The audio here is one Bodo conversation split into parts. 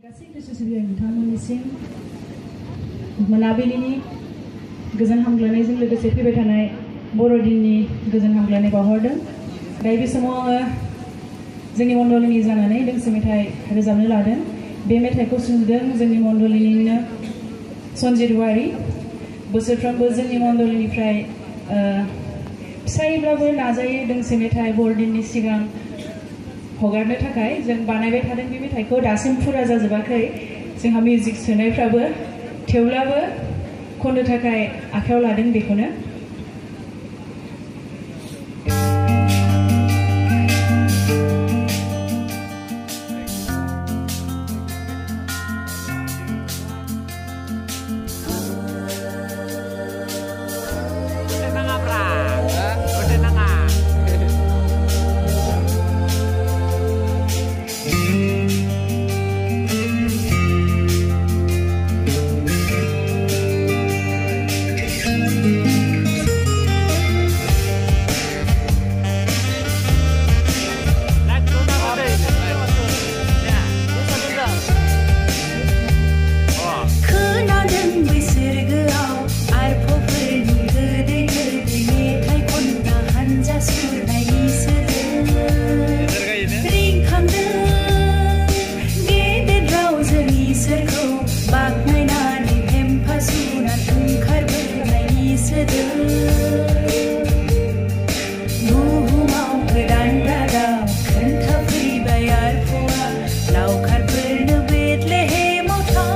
गासै गोसो सिबियारि नोंथांमोननिसिम मोनाबिलिनि गोजोन हामग्लायनायजों लोगोसे फैबाय थानाय बर'दिननि गोजोन हामग्लायनाय बावहरदों। दायो बे समाव आङो जोंनि मण्डलिनि जानानै दोंसे मेथाइ रोजाबनो लादों। बे मेथाइखौ सुजुदों जोंनि मण्डलिनिनो सन्जित वारि। बोसोरफ्रोमबो जोंनि मण्डलिनिफ्राय फिसायैब्लाबो नाजायो दोंसे मेथाइ बर'दिननि सिगां हगारनो थाखाय जों बानायबाय थादों। बे मेथाइखौ दासिम फुरा जाजोबाखै, जोंहा मिउजिक सोनायफ्राबो, थेवब्लाबो खननो थाखाय आखायाव लादों बेखौनो। खोनादों बै सोरगोआव आरफोरनि गोदै गोदै मेथाइ खनना हानजा सुरनायनि सोदोब रिंखांदों गेदेर रावजों इसोरखौ बाख्नायनानै फेम्फा सुनानै ओंखारबोनायनि सोदोब बुहुमाव गोदान रादाब खोन्थाफैबाय आरफआ लावखारफोरनो बेथलेहेमाव था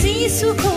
जिसुखौ